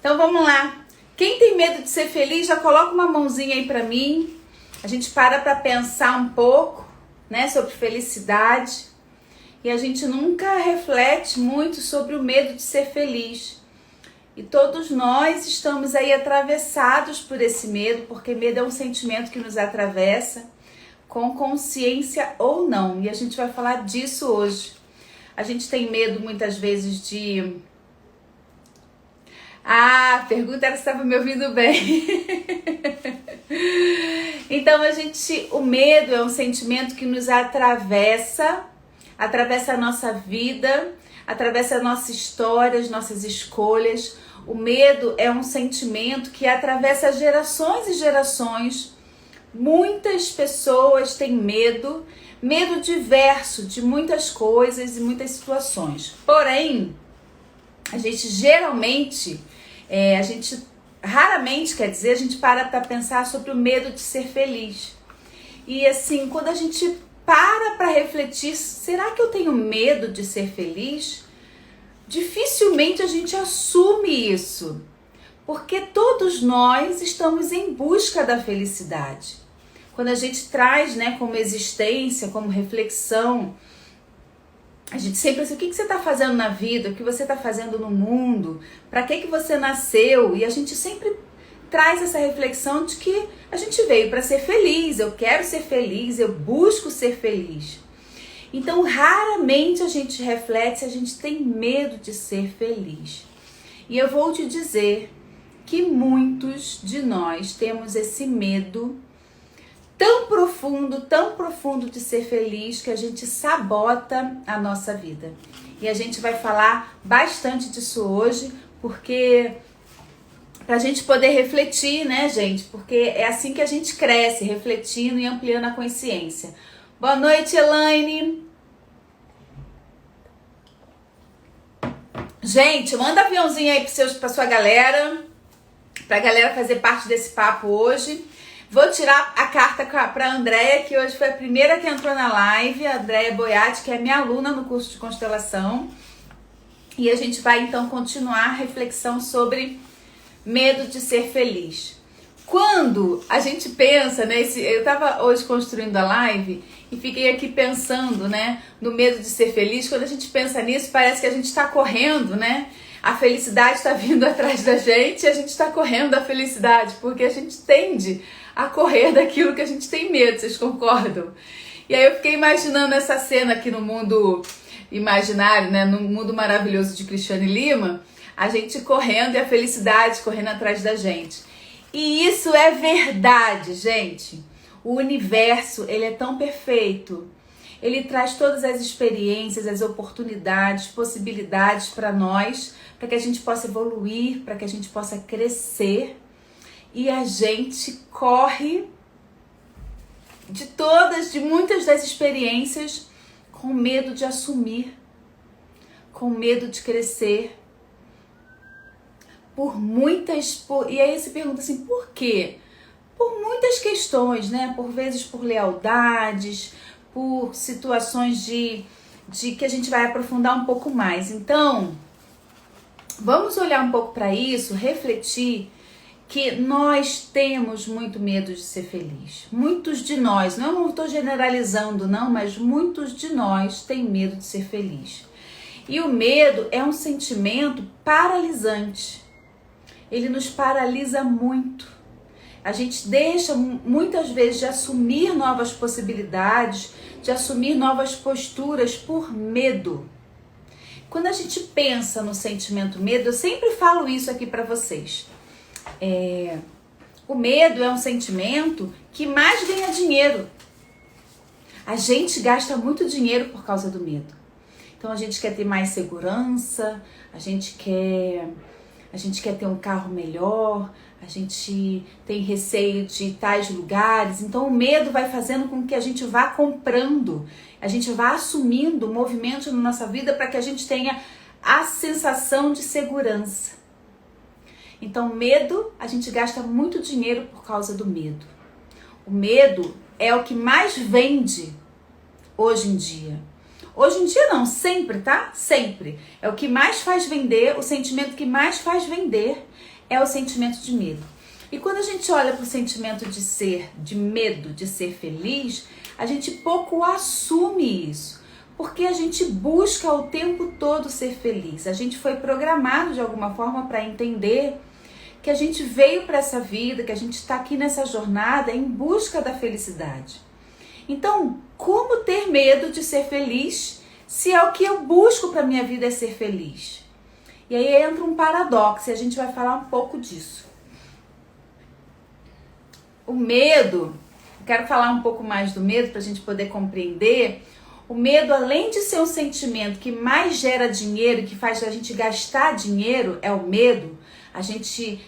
Então vamos lá. Quem tem medo de ser feliz, já coloca uma mãozinha aí pra mim. A gente para pensar um pouco, né, sobre felicidade. E a gente nunca reflete muito sobre o medo de ser feliz. E todos nós estamos aí atravessados por esse medo, porque medo é um sentimento que nos atravessa, com consciência ou não. E a gente vai falar disso hoje. A gente tem medo muitas vezes de... Ah, a pergunta era se estava me ouvindo bem. Então o medo é um sentimento que nos atravessa a nossa vida, atravessa a nossa história, as nossas escolhas. O medo é um sentimento que atravessa gerações e gerações. Muitas pessoas têm medo diverso de muitas coisas e muitas situações. Porém, a gente raramente, quer dizer, a gente para pensar sobre o medo de ser feliz. E assim, quando a gente para refletir, será que eu tenho medo de ser feliz? Dificilmente a gente assume isso, porque todos nós estamos em busca da felicidade. Quando a gente traz, né, como existência, como reflexão, a gente sempre pensa, o que você está fazendo na vida, o que você está fazendo no mundo, para que você nasceu? E a gente sempre traz essa reflexão de que a gente veio para ser feliz, eu quero ser feliz, eu busco ser feliz. Então, raramente a gente reflete se a gente tem medo de ser feliz. E eu vou te dizer que muitos de nós temos esse medo tão profundo de ser feliz que a gente sabota a nossa vida. E a gente vai falar bastante disso hoje, porque pra gente poder refletir, né, gente? Porque é assim que a gente cresce, refletindo e ampliando a consciência. Boa noite, Elaine. Gente, manda aviãozinho aí pra sua galera, pra galera fazer parte desse papo hoje. Vou tirar a carta pra Andréia, que hoje foi a primeira que entrou na live, a Andréia Boiati, que é minha aluna no curso de constelação. E a gente vai então continuar a reflexão sobre medo de ser feliz. Quando a gente pensa, né, eu tava hoje construindo a live e fiquei aqui pensando, né, no medo de ser feliz. Quando a gente pensa nisso, parece que a gente tá correndo, né? A felicidade está vindo atrás da gente e a gente está correndo da felicidade, porque a gente tende a correr daquilo que a gente tem medo, vocês concordam? E aí eu fiquei imaginando essa cena aqui no mundo imaginário, né, no mundo maravilhoso de Cristiane Lima, a gente correndo e a felicidade correndo atrás da gente. E isso é verdade, gente. O universo, ele é tão perfeito. Ele traz todas as experiências, as oportunidades, possibilidades para nós, para que a gente possa evoluir, para que a gente possa crescer. E a gente corre de muitas das experiências com medo de assumir, com medo de crescer. E aí você pergunta assim, por quê? Por muitas questões, né? Por vezes por lealdades, por situações de que a gente vai aprofundar um pouco mais. Então, vamos olhar um pouco para isso, refletir que nós temos muito medo de ser feliz. Muitos de nós, não estou generalizando não, mas muitos de nós têm medo de ser feliz. E o medo é um sentimento paralisante. Ele nos paralisa muito. A gente deixa muitas vezes de assumir novas possibilidades, de assumir novas posturas por medo. Quando a gente pensa no sentimento medo, eu sempre falo isso aqui para vocês. O medo é um sentimento que mais ganha dinheiro. A gente gasta muito dinheiro por causa do medo. Então a gente quer ter mais segurança, a gente quer ter um carro melhor, a gente tem receio de tais lugares. Então o medo vai fazendo com que a gente vá comprando, a gente vá assumindo movimentos na nossa vida para que a gente tenha a sensação de segurança. Então medo, a gente gasta muito dinheiro por causa do medo. O medo é o que mais vende hoje em dia. Hoje em dia não, sempre, tá? Sempre. É o que mais faz vender, o sentimento que mais faz vender é o sentimento de medo. E quando a gente olha para o sentimento de medo de ser feliz, a gente pouco assume isso, porque a gente busca o tempo todo ser feliz. A gente foi programado de alguma forma para entender que a gente veio para essa vida, que a gente está aqui nessa jornada em busca da felicidade. Então, como ter medo de ser feliz se é o que eu busco para minha vida é ser feliz? E aí entra um paradoxo e a gente vai falar um pouco disso. O medo, quero falar um pouco mais do medo para a gente poder compreender. O medo, além de ser um sentimento que mais gera dinheiro, que faz a gente gastar dinheiro, é o medo. A gente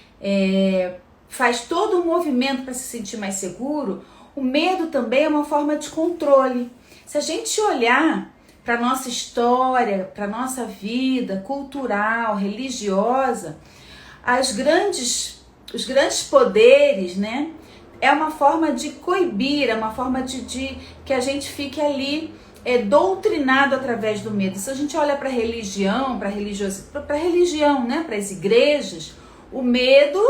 faz todo um movimento para se sentir mais seguro. O medo também é uma forma de controle. Se a gente olhar para a nossa história, para a nossa vida cultural, religiosa, os grandes poderes, né? É uma forma de coibir, é uma forma de que a gente fique ali doutrinado através do medo. Se a gente olha para a religião, para a religião, né? Para as igrejas, o medo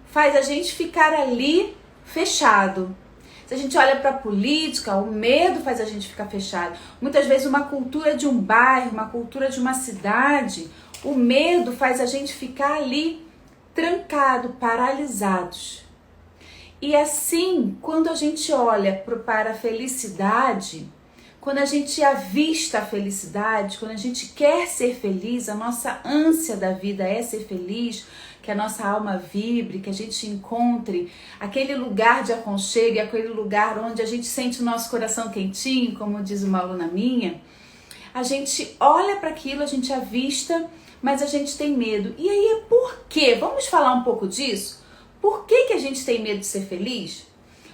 faz a gente ficar ali fechado. Se a gente olha para a política, o medo faz a gente ficar fechado. Muitas vezes uma cultura de um bairro, uma cultura de uma cidade, o medo faz a gente ficar ali trancado, paralisados. E assim, quando a gente olha para a felicidade, quando a gente avista a felicidade, quando a gente quer ser feliz, a nossa ânsia da vida é ser feliz, que a nossa alma vibre, que a gente encontre aquele lugar de aconchego, aquele lugar onde a gente sente o nosso coração quentinho, como diz uma aluna minha, a gente olha para aquilo, a gente avista, mas a gente tem medo. E aí, por quê? Vamos falar um pouco disso? Por que a gente tem medo de ser feliz?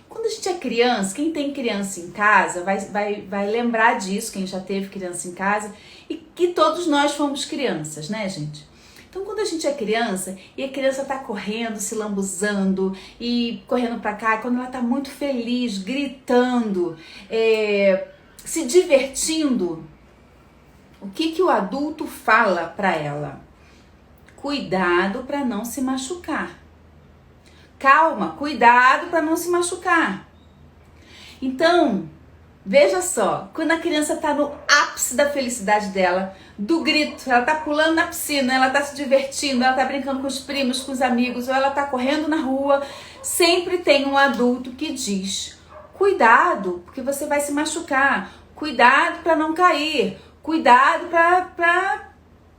Quando a gente é criança, quem tem criança em casa vai lembrar disso, quem já teve criança em casa, e que todos nós fomos crianças, né, gente? Então, quando a gente é criança e a criança tá correndo, se lambuzando e correndo pra cá, quando ela tá muito feliz, gritando, se divertindo, o que o adulto fala pra ela? Cuidado pra não se machucar. Calma, cuidado pra não se machucar. Então, veja só, quando a criança tá no ápice da felicidade dela, do grito, ela tá pulando na piscina, ela tá se divertindo, ela tá brincando com os primos, com os amigos, ou ela tá correndo na rua, sempre tem um adulto que diz: cuidado, porque você vai se machucar, cuidado para não cair, cuidado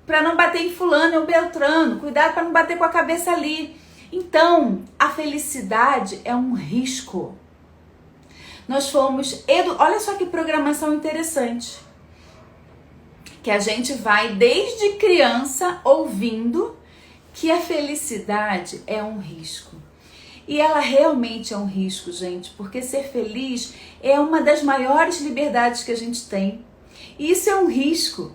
para não bater em fulano ou beltrano, cuidado para não bater com a cabeça ali. Então, a felicidade é um risco. Nós fomos olha só que programação interessante. Que a gente vai desde criança ouvindo que a felicidade é um risco. E ela realmente é um risco, gente, porque ser feliz é uma das maiores liberdades que a gente tem. E isso é um risco.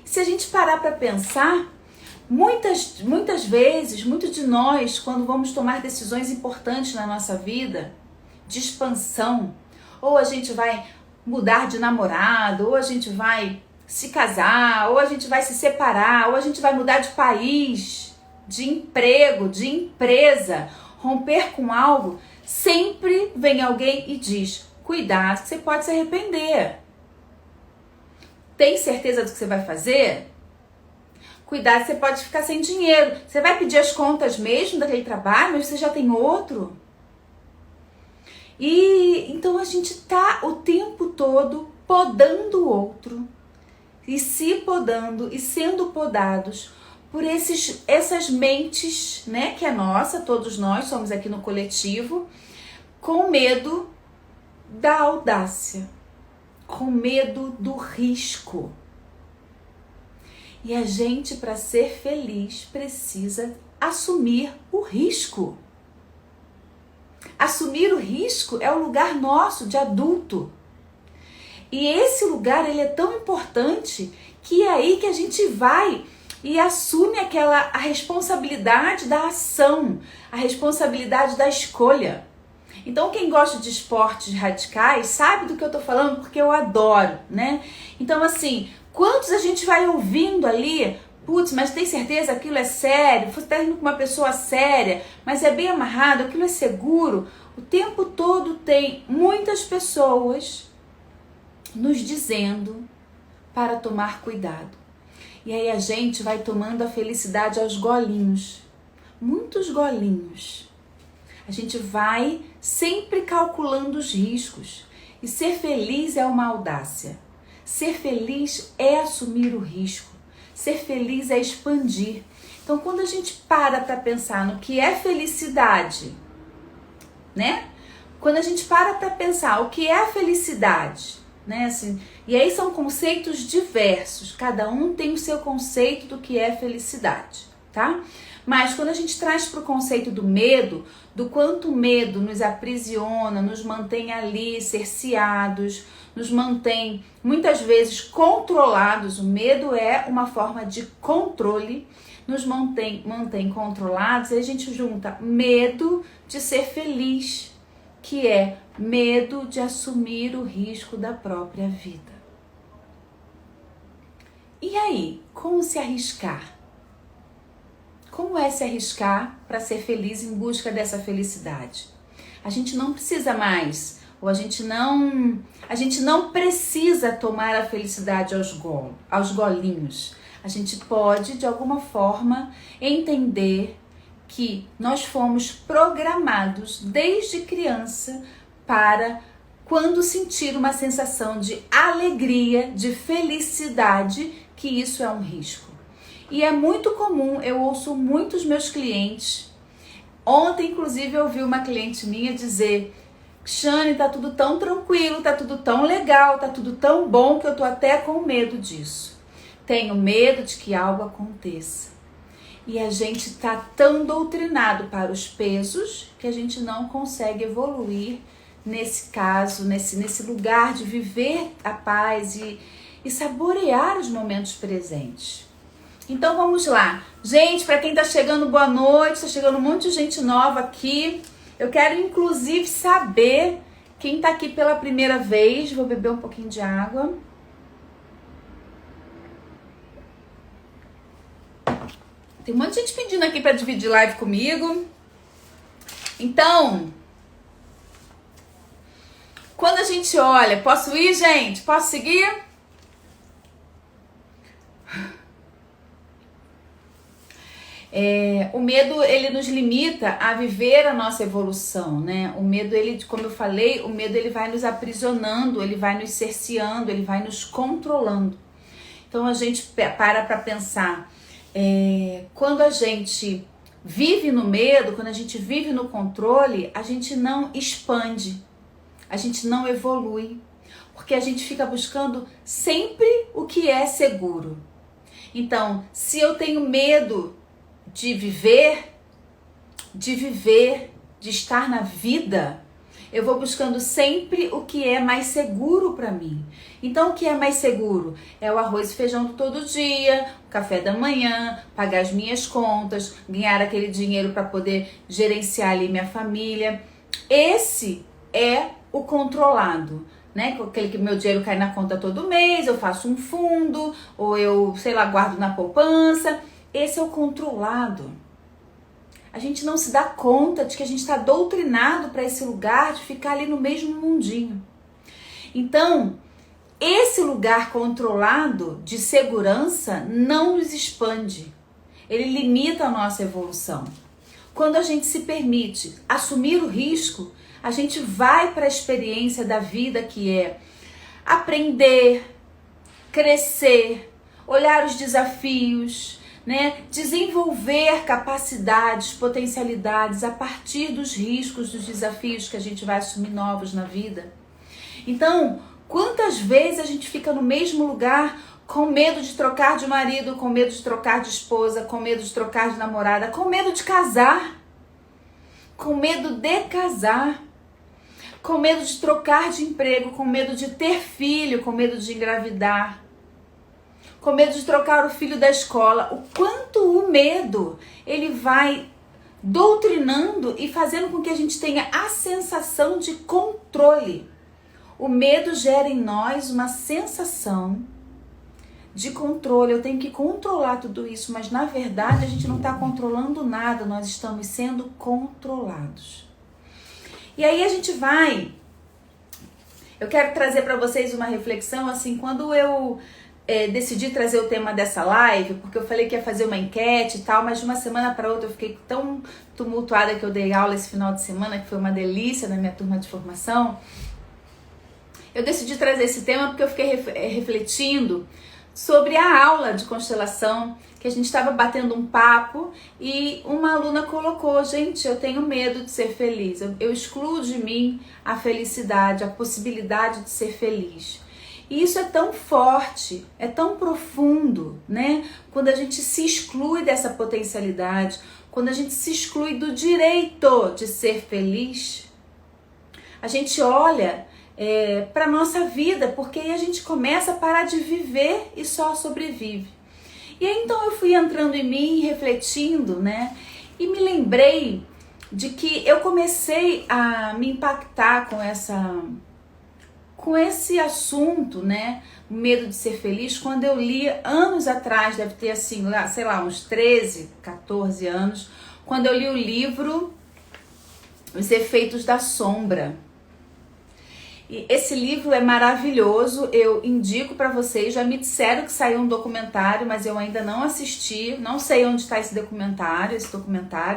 Se a gente parar para pensar, muitas vezes, muitos de nós, quando vamos tomar decisões importantes na nossa vida, de expansão, ou a gente vai mudar de namorado, ou a gente vai se casar, ou a gente vai se separar, ou a gente vai mudar de país, de emprego, de empresa, romper com algo, sempre vem alguém e diz: cuidado, que você pode se arrepender. Tem certeza do que você vai fazer? Cuidado, você pode ficar sem dinheiro. Você vai pedir as contas mesmo daquele trabalho, mas você já tem outro? E então a gente tá o tempo todo podando o outro, e se podando e sendo podados por essas mentes, né, que é nossa, todos nós somos aqui no coletivo, com medo da audácia, com medo do risco. E a gente, para ser feliz, precisa assumir o risco. Assumir o risco é o lugar nosso de adulto. E esse lugar, ele é tão importante que é aí que a gente vai e assume a responsabilidade da ação, a responsabilidade da escolha. Então, quem gosta de esportes radicais sabe do que eu tô falando, porque eu adoro, né? Então, assim, quantos a gente vai ouvindo ali Putz, mas tem certeza que aquilo é sério? Você está indo com uma pessoa séria, mas é bem amarrado, aquilo é seguro? O tempo todo tem muitas pessoas nos dizendo para tomar cuidado. E aí a gente vai tomando a felicidade aos golinhos, muitos golinhos. A gente vai sempre calculando os riscos. E ser feliz é uma audácia. Ser feliz é assumir o risco. Ser feliz é expandir. Então, quando a gente para pensar no que é felicidade, né? Quando a gente para pensar o que é a felicidade, né? Assim, e aí são conceitos diversos. Cada um tem o seu conceito do que é felicidade, tá? Mas quando a gente traz para o conceito do medo, do quanto o medo nos aprisiona, nos mantém ali cerceados, nos mantém muitas vezes controlados. O medo é uma forma de controle, nos mantém controlados. Aí a gente junta medo de ser feliz, que é medo de assumir o risco da própria vida. E aí, como se arriscar? Como é se arriscar para ser feliz em busca dessa felicidade? A gente não precisa mais, ou a gente não precisa tomar a felicidade aos golinhos. A gente pode, de alguma forma, entender que nós fomos programados desde criança para, quando sentir uma sensação de alegria, de felicidade, que isso é um risco. E é muito comum, eu ouço muitos meus clientes. Ontem, inclusive, eu ouvi uma cliente minha dizer: Xane, tá tudo tão tranquilo, tá tudo tão legal, tá tudo tão bom que eu tô até com medo disso. Tenho medo de que algo aconteça. E a gente tá tão doutrinado para os pesos que a gente não consegue evoluir nesse caso, nesse lugar de viver a paz e saborear os momentos presentes. Então vamos lá. Gente, para quem tá chegando, boa noite. Tá chegando um monte de gente nova aqui. Eu quero inclusive saber quem tá aqui pela primeira vez. Vou beber um pouquinho de água. Tem um monte de gente pedindo aqui para dividir live comigo. Então, quando a gente olha, posso ir, gente? Posso seguir? O medo, ele nos limita a viver a nossa evolução, né? O medo, ele, como eu falei, o medo ele vai nos aprisionando, ele vai nos cerceando, ele vai nos controlando. Então a gente para pensar, quando a gente vive no medo, quando a gente vive no controle, a gente não expande, a gente não evolui, porque a gente fica buscando sempre o que é seguro. Então, se eu tenho medo de viver, de estar na vida, eu vou buscando sempre o que é mais seguro para mim. Então, o que é mais seguro? É o arroz e feijão do todo dia, o café da manhã, pagar as minhas contas, ganhar aquele dinheiro para poder gerenciar ali minha família. Esse é o controlado, né? Aquele que meu dinheiro cai na conta todo mês, eu faço um fundo, ou eu, guardo na poupança. Esse é o controlado. A gente não se dá conta de que a gente está doutrinado para esse lugar de ficar ali no mesmo mundinho. Então, esse lugar controlado de segurança não nos expande. Ele limita a nossa evolução. Quando a gente se permite assumir o risco, a gente vai para a experiência da vida, que é aprender, crescer, olhar os desafios, né? Desenvolver capacidades, potencialidades a partir dos riscos, dos desafios que a gente vai assumir novos na vida. Então, quantas vezes a gente fica no mesmo lugar com medo de trocar de marido, com medo de trocar de esposa, com medo de trocar de namorada, com medo de casar, com medo de casar, com medo de trocar de emprego, com medo de ter filho, com medo de engravidar, com medo de trocar o filho da escola. O quanto o medo, ele vai doutrinando e fazendo com que a gente tenha a sensação de controle. O medo gera em nós uma sensação de controle, eu tenho que controlar tudo isso, mas na verdade a gente não está controlando nada, nós estamos sendo controlados. E aí a gente vai, eu quero trazer para vocês uma reflexão, assim, quando eu decidi trazer o tema dessa live, porque eu falei que ia fazer uma enquete e tal, mas de uma semana para outra eu fiquei tão tumultuada que eu dei aula esse final de semana, que foi uma delícia na minha turma de formação. Eu decidi trazer esse tema porque eu fiquei refletindo sobre a aula de constelação, que a gente estava batendo um papo e uma aluna colocou: gente, eu tenho medo de ser feliz, eu excluo de mim a felicidade, a possibilidade de ser feliz. E isso é tão forte, é tão profundo, né? Quando a gente se exclui dessa potencialidade, quando a gente se exclui do direito de ser feliz, a gente olha para a nossa vida, porque aí a gente começa a parar de viver e só sobrevive. E aí então eu fui entrando em mim, refletindo, né? E me lembrei de que eu comecei a me impactar com esse assunto, né? O medo de ser feliz, quando eu li anos atrás, deve ter assim, sei lá, uns 13, 14 anos, quando eu li o livro Os Efeitos da Sombra. E esse livro é maravilhoso, eu indico para vocês. Já me disseram que saiu um documentário, mas eu ainda não assisti, não sei onde está esse documentário,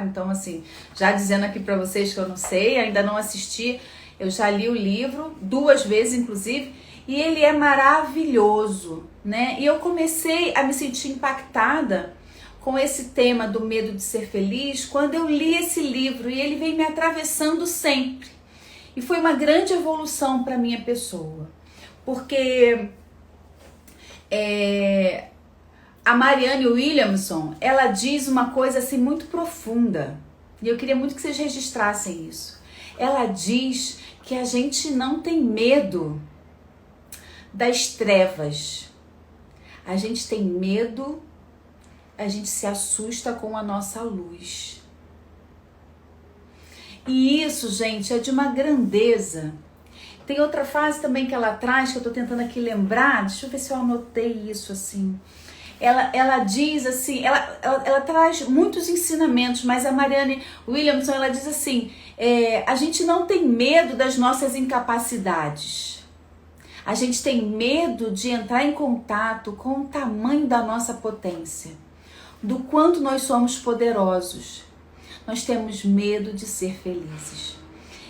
então assim, já dizendo aqui para vocês que eu não sei, ainda não assisti. Eu já li o livro 2 vezes, inclusive, e ele é maravilhoso, né? E eu comecei a me sentir impactada com esse tema do medo de ser feliz quando eu li esse livro, e ele vem me atravessando sempre. E foi uma grande evolução para minha pessoa, porque a Marianne Williamson, ela diz uma coisa assim muito profunda, e eu queria muito que vocês registrassem isso. Ela diz que a gente não tem medo das trevas, a gente tem medo, a gente se assusta com a nossa luz. E isso, gente, é de uma grandeza. Tem outra frase também que ela traz, que eu tô tentando aqui lembrar, deixa eu ver se eu anotei isso assim. Ela diz assim, ela traz muitos ensinamentos, mas a Marianne Williamson, ela diz assim, a gente não tem medo das nossas incapacidades. A gente tem medo de entrar em contato com o tamanho da nossa potência, do quanto nós somos poderosos. Nós temos medo de ser felizes.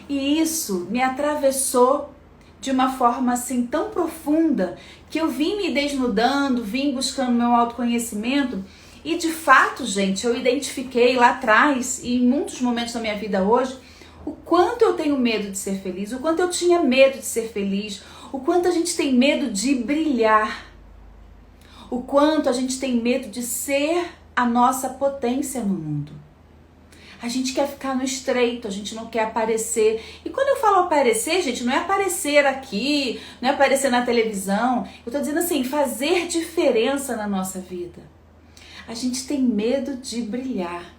E isso me atravessou de uma forma assim tão profunda, que eu vim me desnudando, vim buscando meu autoconhecimento, e de fato, gente, eu identifiquei lá atrás e em muitos momentos da minha vida hoje, o quanto eu tenho medo de ser feliz, o quanto eu tinha medo de ser feliz, o quanto a gente tem medo de brilhar, o quanto a gente tem medo de ser a nossa potência no mundo. A gente quer ficar no estreito, a gente não quer aparecer. E quando eu falo aparecer, gente, não é aparecer aqui, não é aparecer na televisão. Eu tô dizendo assim, fazer diferença na nossa vida. A gente tem medo de brilhar.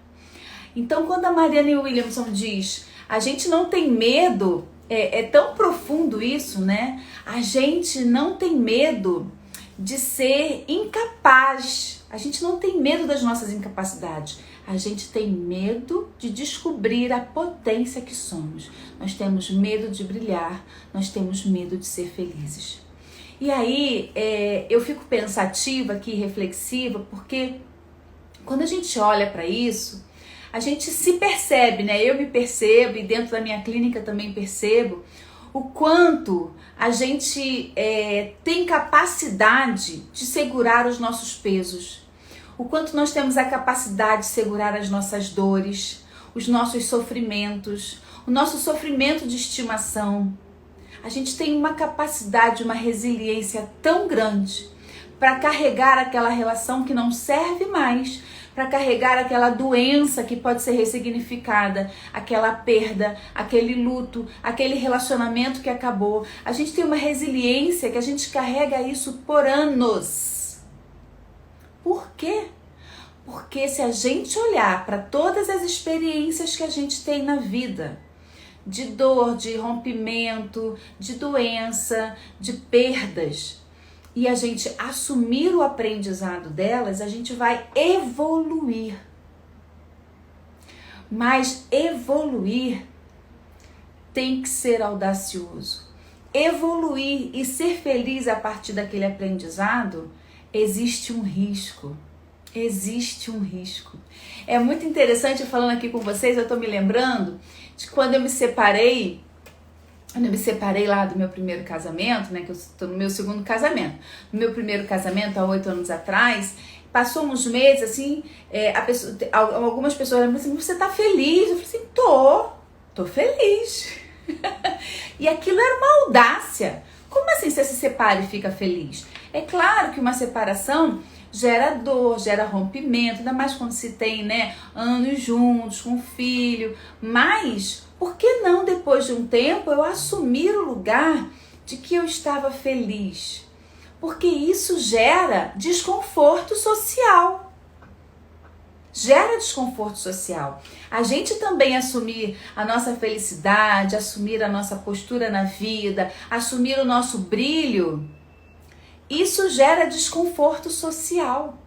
Então, quando a Marianne Williamson diz, a gente não tem medo, é tão profundo isso, né? A gente não tem medo de ser incapaz. A gente não tem medo das nossas incapacidades. A gente tem medo de descobrir a potência que somos. Nós temos medo de brilhar, nós temos medo de ser felizes. E aí, eu fico pensativa aqui, reflexiva, porque quando a gente olha para isso, a gente se percebe, né? Eu me percebo, e dentro da minha clínica também percebo, o quanto a gente tem capacidade de segurar os nossos pesos. O quanto nós temos a capacidade de segurar as nossas dores, os nossos sofrimentos, o nosso sofrimento de estimação. A gente tem uma capacidade, uma resiliência tão grande para carregar aquela relação que não serve mais, para carregar aquela doença que pode ser ressignificada, aquela perda, aquele luto, aquele relacionamento que acabou. A gente tem uma resiliência que a gente carrega isso por anos. Por quê? Porque se a gente olhar para todas as experiências que a gente tem na vida, de dor, de rompimento, de doença, de perdas, e a gente assumir o aprendizado delas, a gente vai evoluir. Mas evoluir tem que ser audacioso. Evoluir e ser feliz a partir daquele aprendizado, existe um risco. Existe um risco. É muito interessante, falando aqui com vocês, eu estou me lembrando de quando eu me separei lá do meu primeiro casamento, né, que eu estou no meu segundo casamento. No meu primeiro casamento, há 8 anos atrás, passou uns meses, assim, algumas pessoas falaram assim, você tá feliz? Eu falei assim, tô feliz. E aquilo era uma audácia. Como assim você se separa e fica feliz? É claro que uma separação gera dor, gera rompimento, ainda mais quando se tem, né, anos juntos, com filho. Mas, por que não, depois de um tempo, eu assumir o lugar de que eu estava feliz? Porque isso gera desconforto social. Gera desconforto social. A gente também assumir a nossa felicidade, assumir a nossa postura na vida, assumir o nosso brilho, isso gera desconforto social.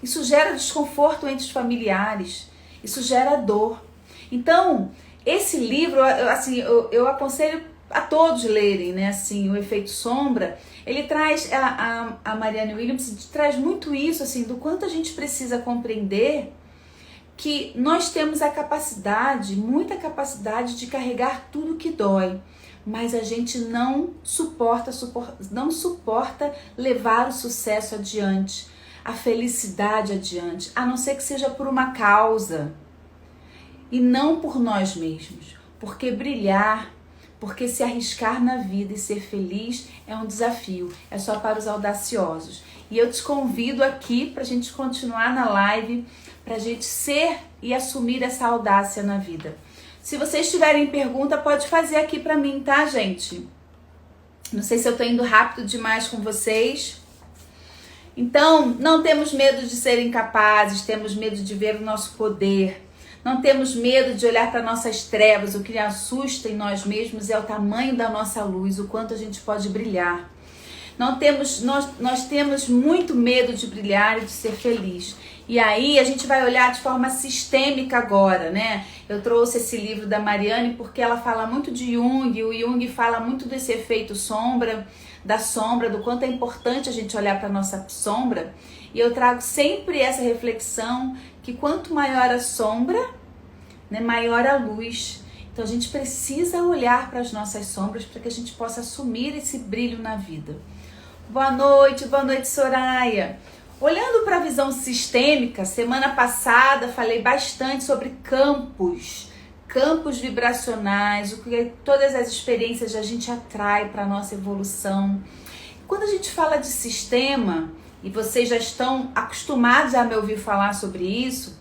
Isso gera desconforto entre os familiares. Isso gera dor. Então, esse livro, assim, eu aconselho a todos lerem, né? Assim, O Efeito Sombra. Ele traz, a Marianne Williamson traz muito isso, assim, do quanto a gente precisa compreender que nós temos a capacidade, muita capacidade de carregar tudo que dói, mas a gente não suporta levar o sucesso adiante, a felicidade adiante, a não ser que seja por uma causa e não por nós mesmos, porque brilhar, porque se arriscar na vida e ser feliz é um desafio, é só para os audaciosos. E eu te convido aqui para a gente continuar na live, para a gente ser e assumir essa audácia na vida. Se vocês tiverem pergunta, pode fazer aqui para mim, tá, gente? Não sei se eu tô indo rápido demais com vocês. Então, não temos medo de ser incapazes, temos medo de ver o nosso poder. Não temos medo de olhar para nossas trevas. O que assusta em nós mesmos é o tamanho da nossa luz, o quanto a gente pode brilhar. Nós temos muito medo de brilhar e de ser feliz. E aí a gente vai olhar de forma sistêmica agora, né? Eu trouxe esse livro da Marianne porque ela fala muito de Jung. O Jung fala muito desse efeito sombra, da sombra, do quanto é importante a gente olhar para a nossa sombra. E eu trago sempre essa reflexão que quanto maior a sombra, né, maior a luz. Então a gente precisa olhar para as nossas sombras para que a gente possa assumir esse brilho na vida. Boa noite Soraya. Olhando para a visão sistêmica, semana passada falei bastante sobre campos vibracionais, o que todas as experiências a gente atrai para a nossa evolução. Quando a gente fala de sistema, e vocês já estão acostumados a me ouvir falar sobre isso,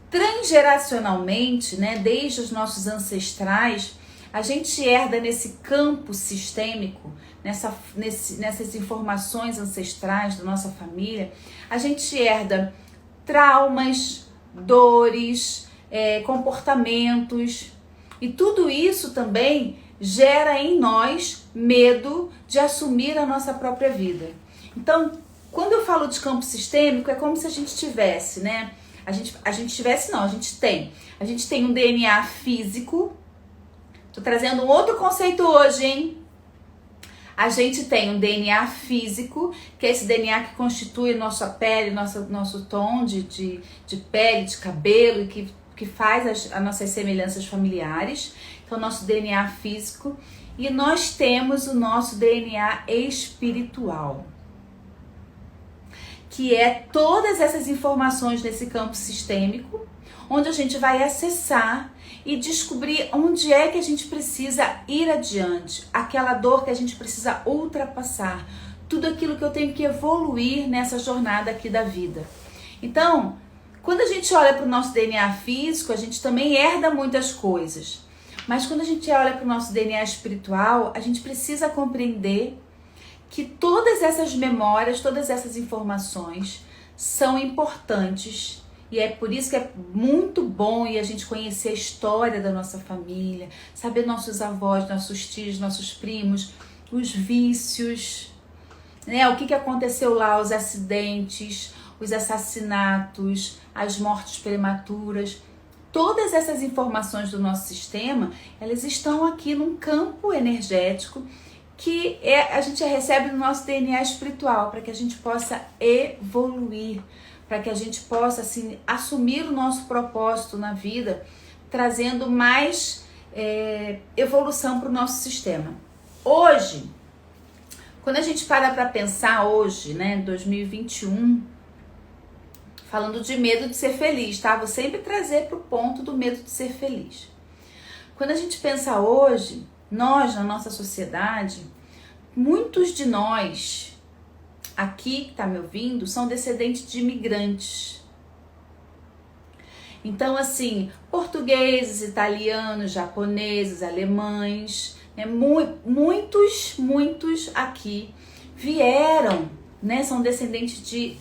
transgeracionalmente, né, desde os nossos ancestrais, a gente herda nesse campo sistêmico, nessas informações ancestrais da nossa família, a gente herda traumas, dores, comportamentos, e tudo isso também gera em nós medo de assumir a nossa própria vida. Então, quando eu falo de campo sistêmico, é como se a gente tivesse, né? A gente tem um DNA físico. Tô trazendo um outro conceito hoje, hein? A gente tem um DNA físico, que é esse DNA que constitui nossa pele, nosso tom de pele, de cabelo, e que faz as nossas semelhanças familiares. Então, nosso DNA físico. E nós temos o nosso DNA espiritual, que é todas essas informações nesse campo sistêmico, onde a gente vai acessar e descobrir onde é que a gente precisa ir adiante, aquela dor que a gente precisa ultrapassar, tudo aquilo que eu tenho que evoluir nessa jornada aqui da vida. Então, quando a gente olha para o nosso DNA físico, a gente também herda muitas coisas, mas quando a gente olha para o nosso DNA espiritual, a gente precisa compreender que todas essas memórias, todas essas informações são importantes, e é por isso que é muito bom a gente conhecer a história da nossa família, saber nossos avós, nossos tios, nossos primos, os vícios, né? O que aconteceu lá, os acidentes, os assassinatos, as mortes prematuras. Todas essas informações do nosso sistema, elas estão aqui num campo energético que a gente recebe no nosso DNA espiritual, para que a gente possa evoluir, para que a gente possa assim, assumir o nosso propósito na vida, trazendo mais evolução para o nosso sistema. Hoje, quando a gente para pensar hoje, né, 2021, falando de medo de ser feliz, tá? Vou sempre trazer para o ponto do medo de ser feliz. Quando a gente pensa hoje, nós, na nossa sociedade, muitos de nós, aqui que tá me ouvindo, são descendentes de imigrantes. Então, assim, portugueses, italianos, japoneses, alemães, né? Muitos aqui vieram, né? São descendentes de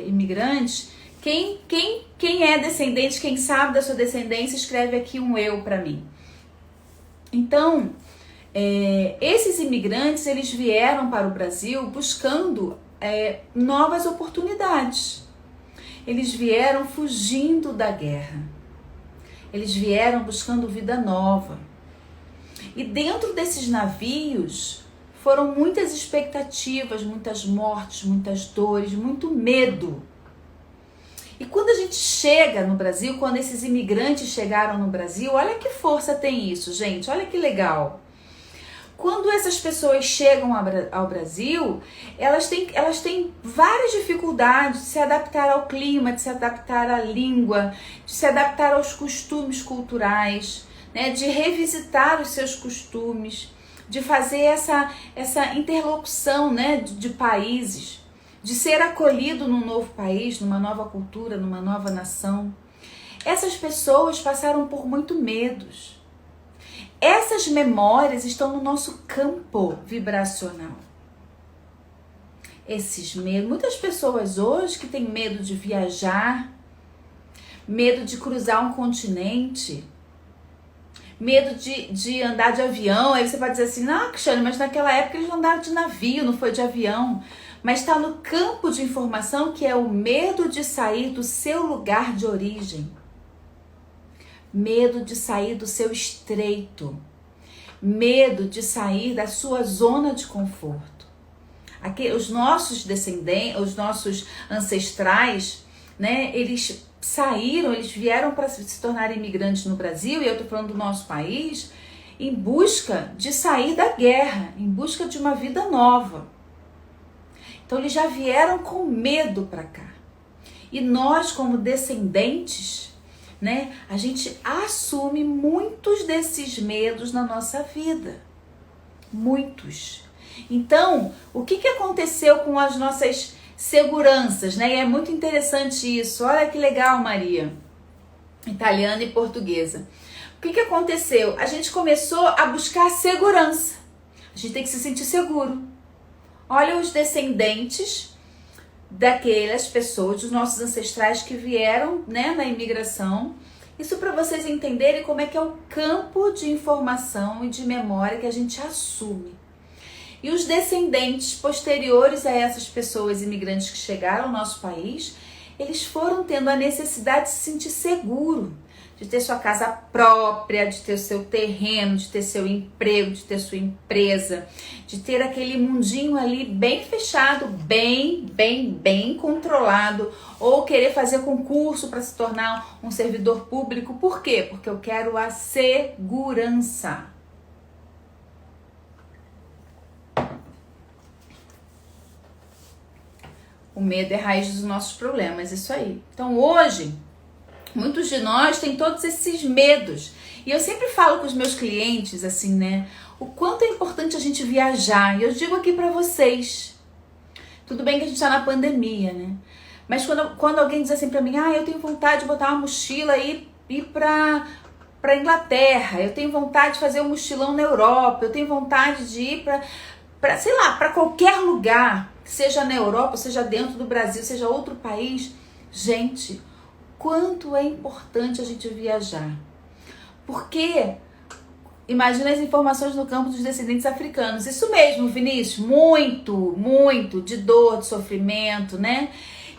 imigrantes. Quem é descendente, quem sabe da sua descendência, escreve aqui um eu para mim. Então, esses imigrantes, eles vieram para o Brasil buscando novas oportunidades. Eles vieram fugindo da guerra. Eles vieram buscando vida nova. E dentro desses navios foram muitas expectativas, muitas mortes, muitas dores, muito medo. E quando a gente chega no Brasil, quando esses imigrantes chegaram no Brasil, olha que força tem isso, gente, olha que legal. Quando essas pessoas chegam ao Brasil, elas têm várias dificuldades de se adaptar ao clima, de se adaptar à língua, de se adaptar aos costumes culturais, né, de revisitar os seus costumes, de fazer essa interlocução, né, de países, de ser acolhido num novo país, numa nova cultura, numa nova nação. Essas pessoas passaram por muito medos. Essas memórias estão no nosso campo vibracional. Esses medos, muitas pessoas hoje que têm medo de viajar, medo de cruzar um continente, medo de andar de avião. Aí você pode dizer assim, não, Cristiane, mas naquela época eles andaram de navio, não foi de avião. Mas está no campo de informação, que é o medo de sair do seu lugar de origem. Medo de sair do seu estreito. Medo de sair da sua zona de conforto. Aqui, os nossos descendentes, os nossos ancestrais, né, eles saíram, eles vieram para se tornar imigrantes no Brasil, e eu estou falando do nosso país, em busca de sair da guerra, em busca de uma vida nova. Então eles já vieram com medo para cá. E nós, como descendentes, né, a gente assume muitos desses medos na nossa vida. Muitos. Então, o que aconteceu com as nossas seguranças, né? E é muito interessante isso. Olha que legal, Maria. Italiana e portuguesa. O que aconteceu? A gente começou a buscar segurança. A gente tem que se sentir seguro. Olha os descendentes daquelas pessoas, dos nossos ancestrais que vieram, né, na imigração. Isso para vocês entenderem como é que é o campo de informação e de memória que a gente assume. E os descendentes posteriores a essas pessoas imigrantes que chegaram ao nosso país, eles foram tendo a necessidade de se sentir seguro, de ter sua casa própria, de ter seu terreno, de ter seu emprego, de ter sua empresa, de ter aquele mundinho ali bem fechado, bem controlado, ou querer fazer concurso para se tornar um servidor público. Por quê? Porque eu quero a segurança. O medo é a raiz dos nossos problemas, isso aí. Então hoje, muitos de nós têm todos esses medos. E eu sempre falo com os meus clientes, assim, né? O quanto é importante a gente viajar. E eu digo aqui pra vocês. Tudo bem que a gente tá na pandemia, né? Mas quando alguém diz assim pra mim, eu tenho vontade de botar uma mochila e ir pra Inglaterra. Eu tenho vontade de fazer um mochilão na Europa. Eu tenho vontade de ir pra sei lá, pra qualquer lugar. Seja na Europa, seja dentro do Brasil, seja outro país. Gente, quanto é importante a gente viajar. Porque imagina as informações no campo dos descendentes africanos. Isso mesmo, Vinícius, muito de dor, de sofrimento, né?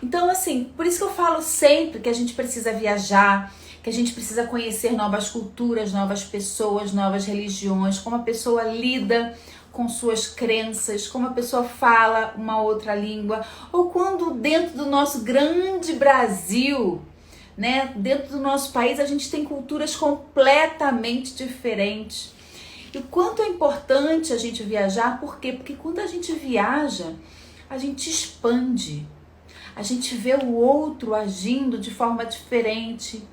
Então, assim, por isso que eu falo sempre que a gente precisa viajar, que a gente precisa conhecer novas culturas, novas pessoas, novas religiões, como a pessoa lida com suas crenças, como a pessoa fala uma outra língua, ou quando dentro do nosso grande Brasil, né, dentro do nosso país, a gente tem culturas completamente diferentes. E o quanto é importante a gente viajar, por quê? Porque quando a gente viaja, a gente expande, a gente vê o outro agindo de forma diferente,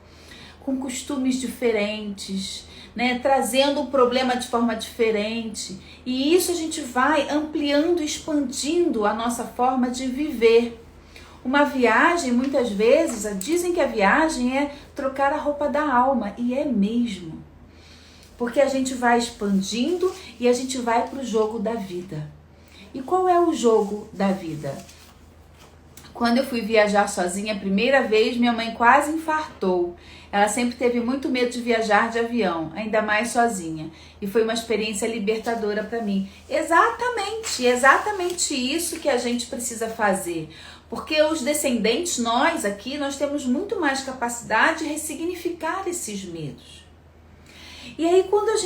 com costumes diferentes, né, trazendo o problema de forma diferente. E isso a gente vai ampliando, expandindo a nossa forma de viver. Uma viagem, muitas vezes, dizem que a viagem é trocar a roupa da alma, e é mesmo. Porque a gente vai expandindo e a gente vai para o jogo da vida. E qual é o jogo da vida? Quando eu fui viajar sozinha a primeira vez, minha mãe quase infartou. Ela sempre teve muito medo de viajar de avião, ainda mais sozinha. E foi uma experiência libertadora para mim. Exatamente isso que a gente precisa fazer. Porque os descendentes, nós aqui, nós temos muito mais capacidade de ressignificar esses medos. E aí quando a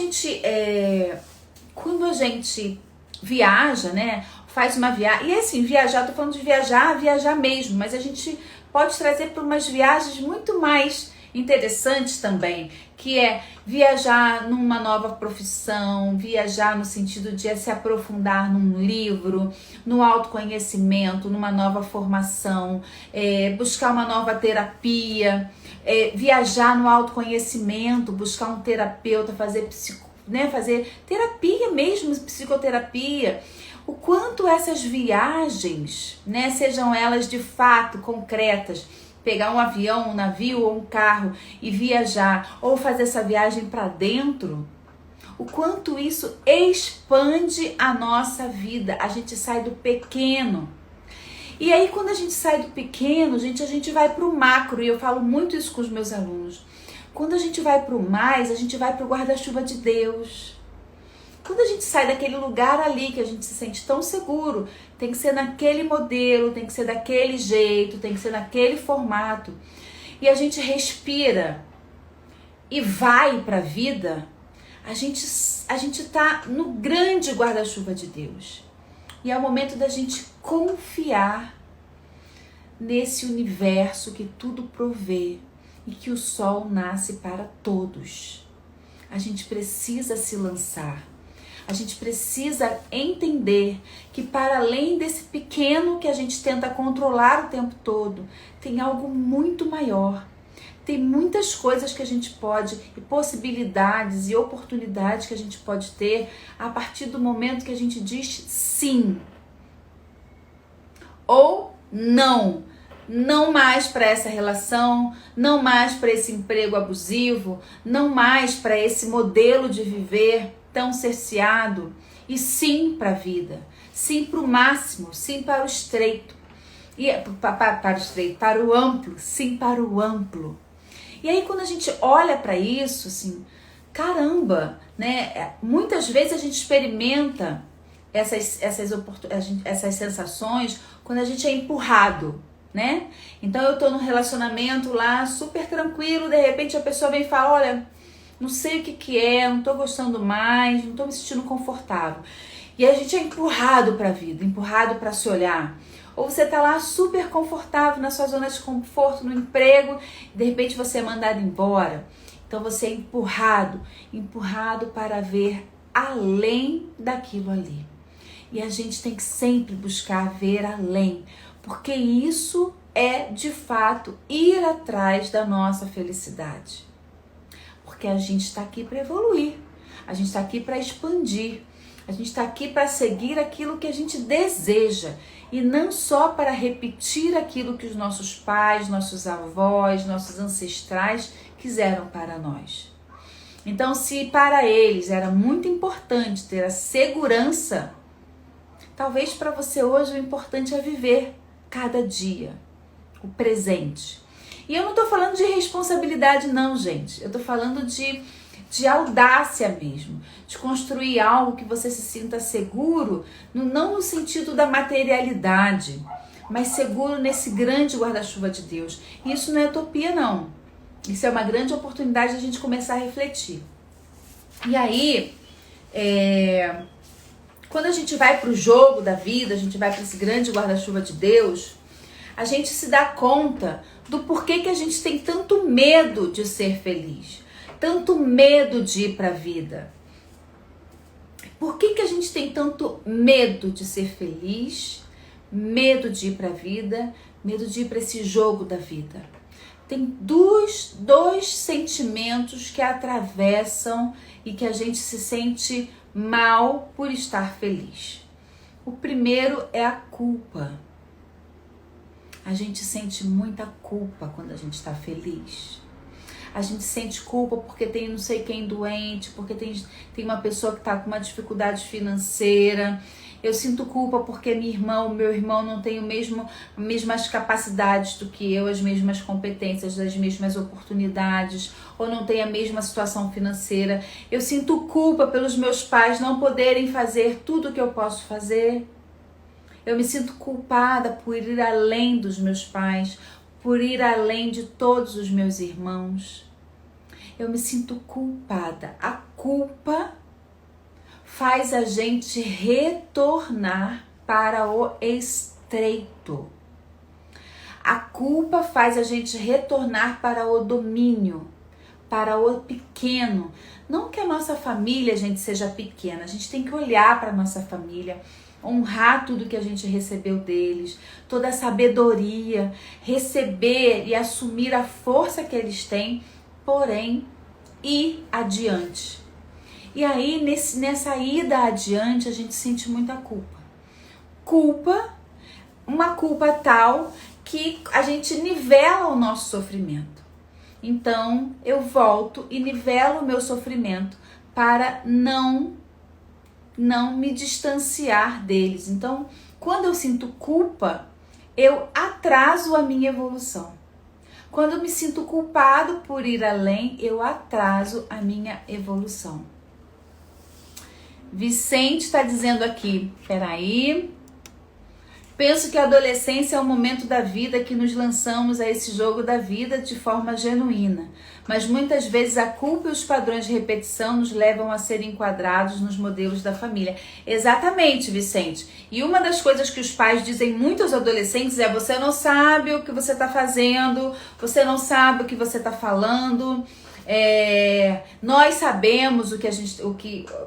gente viaja, né? Faz uma viagem, e assim, viajar, tô falando de viajar mesmo, mas a gente pode trazer para umas viagens muito mais interessantes também, que é viajar numa nova profissão, viajar no sentido de se aprofundar num livro, no autoconhecimento, numa nova formação, buscar uma nova terapia, viajar no autoconhecimento, buscar um terapeuta, fazer terapia mesmo, psicoterapia. O quanto essas viagens, né, sejam elas de fato concretas, pegar um avião, um navio ou um carro e viajar, ou fazer essa viagem para dentro, o quanto isso expande a nossa vida. A gente sai do pequeno. E aí quando a gente sai do pequeno, a gente vai para o macro, e eu falo muito isso com os meus alunos. Quando a gente vai para o mais, a gente vai para o guarda-chuva de Deus. Quando a gente sai daquele lugar ali que a gente se sente tão seguro, tem que ser naquele modelo, tem que ser daquele jeito, tem que ser naquele formato. E a gente respira e vai para a vida, a gente tá no grande guarda-chuva de Deus. E é o momento da gente confiar nesse universo que tudo provê e que o sol nasce para todos. A gente precisa se lançar. A gente precisa entender que para além desse pequeno que a gente tenta controlar o tempo todo, tem algo muito maior. Tem muitas coisas que a gente pode, e possibilidades e oportunidades que a gente pode ter a partir do momento que a gente diz sim. Ou não. Não mais para essa relação, não mais para esse emprego abusivo, não mais para esse modelo de viver tão cerceado, e sim para a vida, sim para o máximo, sim para o estreito, e para o amplo, sim para o amplo. E aí quando a gente olha para isso, assim, caramba, né? Muitas vezes a gente experimenta essas sensações quando a gente é empurrado, né? Então eu tô num relacionamento lá super tranquilo, de repente a pessoa vem e fala, olha, não sei o que é, não tô gostando mais, não tô me sentindo confortável. E a gente é empurrado pra vida, empurrado pra se olhar. Ou você tá lá super confortável na sua zona de conforto, no emprego, e de repente você é mandado embora. Então você é empurrado para ver além daquilo ali. E a gente tem que sempre buscar ver além, porque isso é de fato ir atrás da nossa felicidade. Porque a gente está aqui para evoluir, a gente está aqui para expandir, a gente está aqui para seguir aquilo que a gente deseja e não só para repetir aquilo que os nossos pais, nossos avós, nossos ancestrais quiseram para nós. Então, se para eles era muito importante ter a segurança, talvez para você hoje o importante é viver cada dia, o presente. E eu não estou falando de responsabilidade não, gente. Eu estou falando de de audácia mesmo, de construir algo que você se sinta seguro, não no sentido da materialidade, mas seguro nesse grande guarda-chuva de Deus. E isso não é utopia, não. Isso é uma grande oportunidade de a gente começar a refletir. E aí, quando a gente vai para o jogo da vida, a gente vai para esse grande guarda-chuva de Deus, a gente se dá conta do porquê que a gente tem tanto medo de ser feliz, tanto medo de ir para a vida. Por que a gente tem tanto medo de ser feliz, medo de ir para a vida, medo de ir para esse jogo da vida? Tem dois sentimentos que atravessam e que a gente se sente mal por estar feliz. O primeiro é a culpa. A gente sente muita culpa quando a gente está feliz. A gente sente culpa porque tem não sei quem doente, porque tem uma pessoa que está com uma dificuldade financeira. Eu sinto culpa porque meu irmão não tem as mesmas capacidades do que eu, as mesmas competências, as mesmas oportunidades, ou não tem a mesma situação financeira. Eu sinto culpa pelos meus pais não poderem fazer tudo o que eu posso fazer. Eu me sinto culpada por ir além dos meus pais, por ir além de todos os meus irmãos. Eu me sinto culpada. A culpa faz a gente retornar para o estreito. A culpa faz a gente retornar para o domínio, para o pequeno. Não que a nossa família, gente, seja pequena. A gente tem que olhar para a nossa família, honrar tudo que a gente recebeu deles, toda a sabedoria, receber e assumir a força que eles têm, porém, ir adiante. E aí, nessa ida adiante, a gente sente muita culpa. Uma culpa tal que a gente nivela o nosso sofrimento. Então, eu volto e nivelo o meu sofrimento para não me distanciar deles. Então, quando eu sinto culpa, eu atraso a minha evolução. Quando eu me sinto culpado por ir além, eu atraso a minha evolução. Vicente está dizendo aqui, peraí, penso que a adolescência é o momento da vida que nos lançamos a esse jogo da vida de forma genuína, mas muitas vezes a culpa e os padrões de repetição nos levam a ser enquadrados nos modelos da família. Exatamente, Vicente. E uma das coisas que os pais dizem muito aos adolescentes é: você não sabe o que você está fazendo, você não sabe o que você está falando. Nós sabemos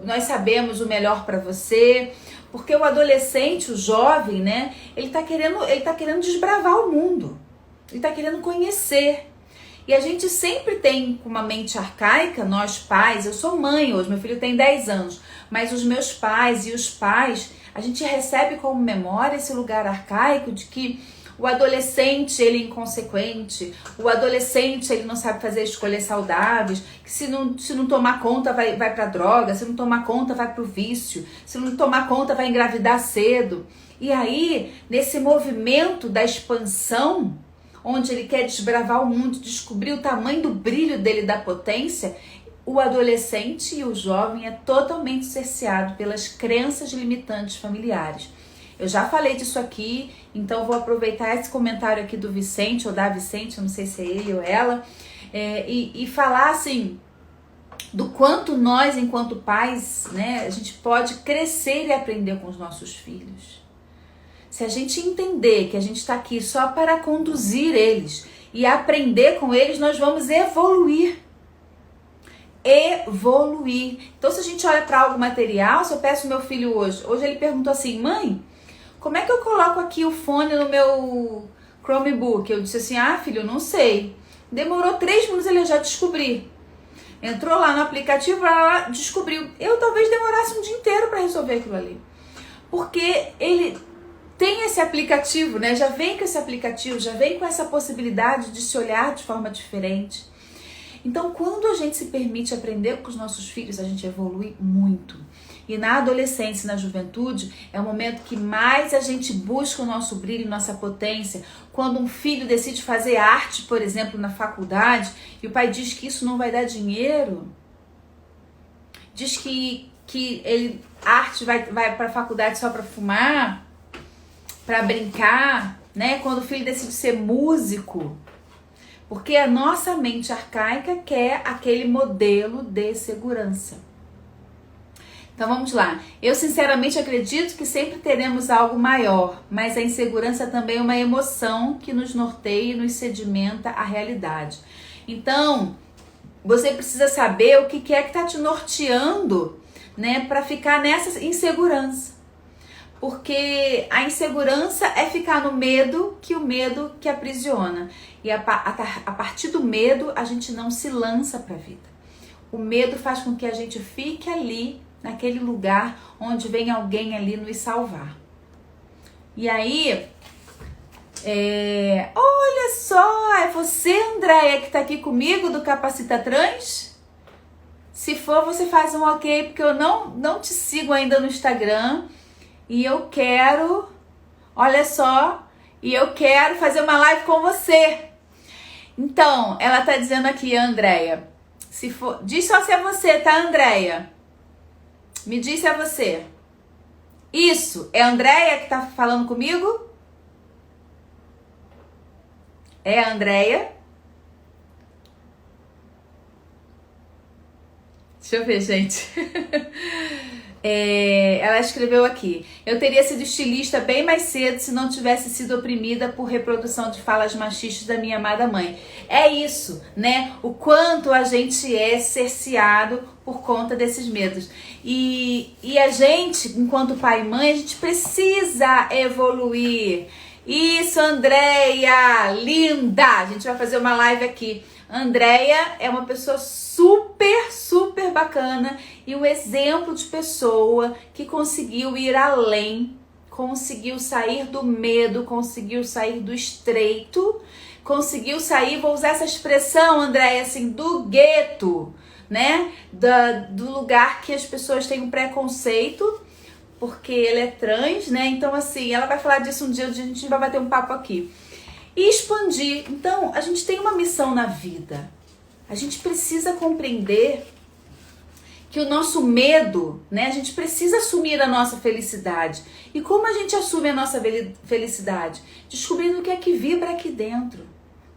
nós sabemos o melhor para você, porque o adolescente, o jovem, né, ele tá querendo desbravar o mundo, ele tá querendo conhecer. E a gente sempre tem uma mente arcaica, nós pais. Eu sou mãe hoje, meu filho tem 10 anos, mas os meus pais e os pais, a gente recebe como memória esse lugar arcaico de que o adolescente, ele é inconsequente, o adolescente, ele não sabe fazer escolhas saudáveis, que se não tomar conta vai pra droga, se não tomar conta vai pro vício, se não tomar conta vai engravidar cedo. E aí, nesse movimento da expansão, onde ele quer desbravar o mundo, descobrir o tamanho do brilho dele, da potência, o adolescente e o jovem é totalmente cerceado pelas crenças limitantes familiares. Eu já falei disso aqui, então vou aproveitar esse comentário aqui do Vicente, ou da Vicente, eu não sei se é ele ou ela, e falar assim, do quanto nós, enquanto pais, né, a gente pode crescer e aprender com os nossos filhos. Se a gente entender que a gente está aqui só para conduzir eles e aprender com eles, nós vamos evoluir. Então, se a gente olha para algo material, se eu peço ao meu filho hoje ele perguntou assim: mãe, como é que eu coloco aqui o fone no meu Chromebook? Eu disse assim: filho, eu não sei. Demorou 3 minutos, ele já descobri. Entrou lá no aplicativo, descobriu. Eu talvez demorasse um dia inteiro para resolver aquilo ali. Porque ele tem esse aplicativo, né? Já vem com esse aplicativo, já vem com essa possibilidade de se olhar de forma diferente. Então, quando a gente se permite aprender com os nossos filhos, a gente evolui muito. E na adolescência e na juventude é o momento que mais a gente busca o nosso brilho, nossa potência. Quando um filho decide fazer arte, por exemplo, na faculdade, e o pai diz que isso não vai dar dinheiro, diz que ele, arte vai para a faculdade só para fumar, para brincar, né? Quando o filho decide ser músico, porque a nossa mente arcaica quer aquele modelo de segurança. Então vamos lá. Eu sinceramente acredito que sempre teremos algo maior, mas a insegurança também é uma emoção que nos norteia e nos sedimenta a realidade. Então, você precisa saber o que é que está te norteando, né, para ficar nessa insegurança. Porque a insegurança é ficar no medo, que o medo que aprisiona. E a partir do medo, a gente não se lança para a vida. O medo faz com que a gente fique ali, naquele lugar onde vem alguém ali nos salvar. E aí, olha só, é você, Andréia, que tá aqui comigo do Capacita Trans? Se for, você faz um ok, porque eu não te sigo ainda no Instagram. E eu quero, olha só, e eu quero fazer uma live com você. Então, ela tá dizendo aqui, Andréia, se for, diz só se é você, tá, Andréia? Me diz se é você. Isso, é a Andréia que tá falando comigo? É a Andréia? Deixa eu ver, gente. Ela escreveu aqui: eu teria sido estilista bem mais cedo se não tivesse sido oprimida por reprodução de falas machistas da minha amada mãe. É isso, né? O quanto a gente é cerceado por conta desses medos. E a gente, enquanto pai e mãe, a gente precisa evoluir. Isso, Andréia, linda! A gente vai fazer uma live aqui. Andréia é uma pessoa super, super bacana e um exemplo de pessoa que conseguiu ir além, conseguiu sair do medo, conseguiu sair do estreito, conseguiu sair, vou usar essa expressão, Andréia, assim, do gueto, né? Do lugar que as pessoas têm um preconceito, porque ele é trans, né? Então, assim, ela vai falar disso um dia, a gente vai bater um papo aqui. E expandir. Então, a gente tem uma missão na vida. A gente precisa compreender que o nosso medo, né? A gente precisa assumir a nossa felicidade. E como a gente assume a nossa felicidade? Descobrindo o que é que vibra aqui dentro.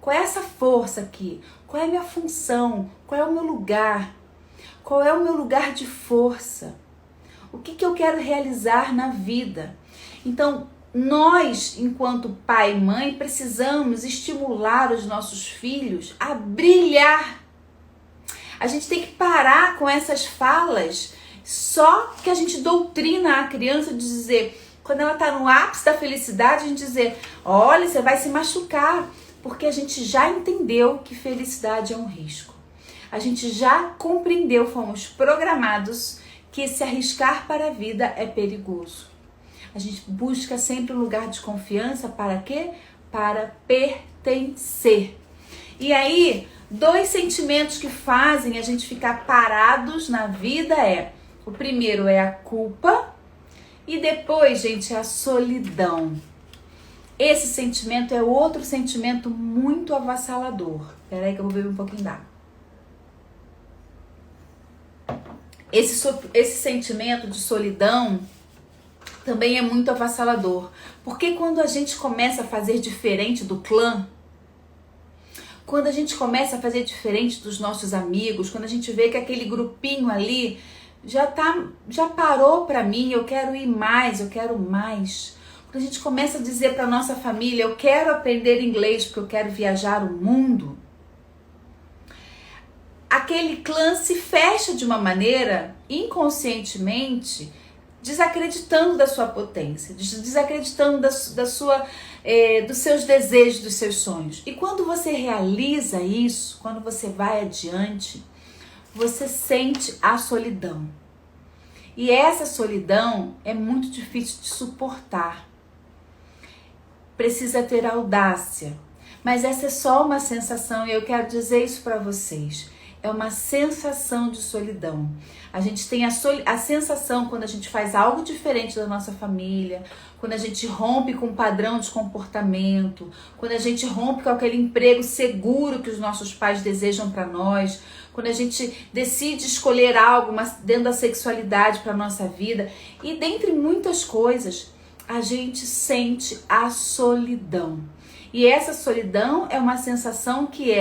Qual é essa força aqui? Qual é a minha função? Qual é o meu lugar? Qual é o meu lugar de força? O que eu quero realizar na vida? Então, nós, enquanto pai e mãe, precisamos estimular os nossos filhos a brilhar. A gente tem que parar com essas falas só que a gente doutrina a criança de dizer, quando ela está no ápice da felicidade, a gente dizer, olha, você vai se machucar, porque a gente já entendeu que felicidade é um risco. A gente já compreendeu, fomos programados que se arriscar para a vida é perigoso. A gente busca sempre um lugar de confiança para quê? Para pertencer. E aí, 2 sentimentos que fazem a gente ficar parados na vida o primeiro é a culpa e depois, gente, é a solidão. Esse sentimento é outro sentimento muito avassalador. Espera aí que eu vou beber um pouquinho d'água. Esse sentimento de solidão também é muito avassalador. Porque quando a gente começa a fazer diferente do clã, quando a gente começa a fazer diferente dos nossos amigos, quando a gente vê que aquele grupinho ali já parou para mim, eu quero ir mais, eu quero mais. Quando a gente começa a dizer para nossa família, eu quero aprender inglês porque eu quero viajar o mundo, aquele clã se fecha de uma maneira, inconscientemente, desacreditando da sua potência, desacreditando dos seus desejos, dos seus sonhos. E quando você realiza isso, quando você vai adiante, você sente a solidão. E essa solidão é muito difícil de suportar. Precisa ter audácia. Mas essa é só uma sensação e eu quero dizer isso para vocês. É uma sensação de solidão. A gente tem a sensação quando a gente faz algo diferente da nossa família, quando a gente rompe com um padrão de comportamento, quando a gente rompe com aquele emprego seguro que os nossos pais desejam para nós, quando a gente decide escolher algo dentro da sexualidade para nossa vida, e dentre muitas coisas, a gente sente a solidão. E essa solidão é uma sensação que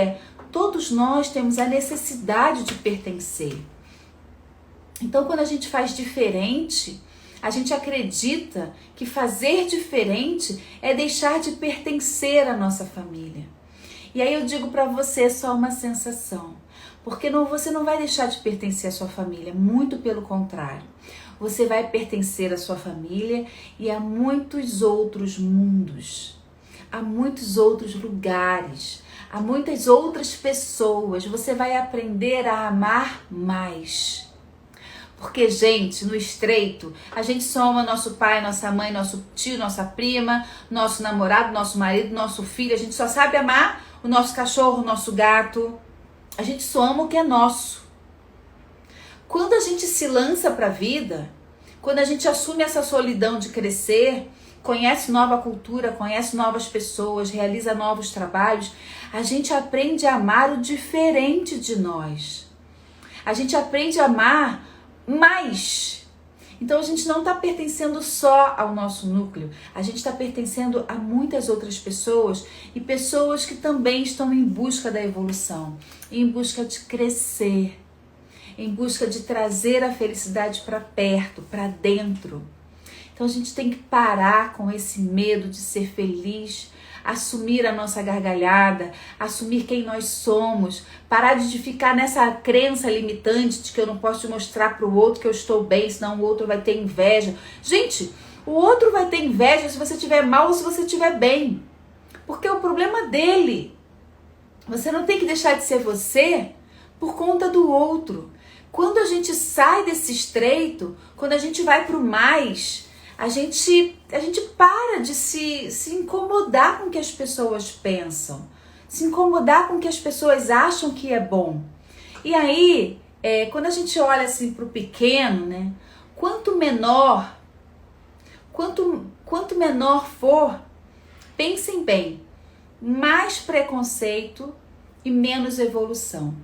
todos nós temos a necessidade de pertencer. Então, quando a gente faz diferente, a gente acredita que fazer diferente é deixar de pertencer à nossa família. E aí eu digo para você, é só uma sensação. Porque você não vai deixar de pertencer à sua família, muito pelo contrário. Você vai pertencer à sua família e a muitos outros mundos, a muitos outros lugares, a muitas outras pessoas. Você vai aprender a amar mais. Porque, gente, no estreito, a gente soma nosso pai, nossa mãe, nosso tio, nossa prima, nosso namorado, nosso marido, nosso filho. A gente só sabe amar o nosso cachorro, o nosso gato. A gente só ama o que é nosso. Quando a gente se lança para a vida, quando a gente assume essa solidão de crescer, conhece nova cultura, conhece novas pessoas, realiza novos trabalhos, a gente aprende a amar o diferente de nós. A gente aprende a amar mais. Então a gente não está pertencendo só ao nosso núcleo, a gente está pertencendo a muitas outras pessoas e pessoas que também estão em busca da evolução, em busca de crescer, em busca de trazer a felicidade para perto, para dentro. Então a gente tem que parar com esse medo de ser feliz, assumir a nossa gargalhada, assumir quem nós somos, parar de ficar nessa crença limitante de que eu não posso mostrar para o outro que eu estou bem, senão o outro vai ter inveja. Gente, o outro vai ter inveja se você estiver mal ou se você estiver bem, porque é o problema dele. Você não tem que deixar de ser você por conta do outro. Quando a gente sai desse estreito, quando a gente vai para o mais, a gente para de se incomodar com o que as pessoas pensam, se incomodar com o que as pessoas acham que é bom. E aí, quando a gente olha assim para o pequeno, né? Quanto menor for, pensem bem, mais preconceito e menos evolução.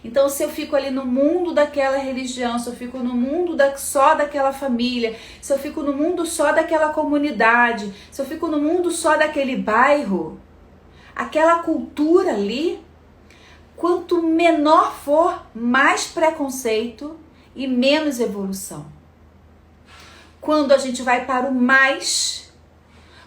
Então, se eu fico ali no mundo daquela religião, se eu fico no mundo só daquela família, se eu fico no mundo só daquela comunidade, se eu fico no mundo só daquele bairro, aquela cultura ali, quanto menor for, mais preconceito e menos evolução. Quando a gente vai para o mais,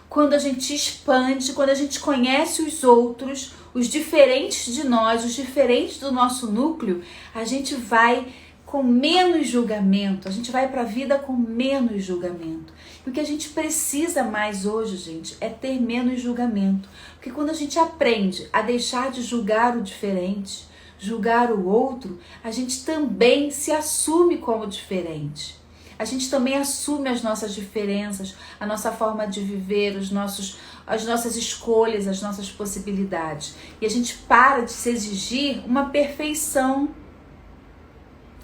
quando a gente expande, quando a gente conhece os outros, os diferentes de nós, os diferentes do nosso núcleo, a gente vai com menos julgamento, a gente vai para a vida com menos julgamento. E o que a gente precisa mais hoje, gente, é ter menos julgamento. Porque quando a gente aprende a deixar de julgar o diferente, julgar o outro, a gente também se assume como diferente. A gente também assume as nossas diferenças, a nossa forma de viver, as nossas escolhas, as nossas possibilidades. E a gente para de se exigir uma perfeição.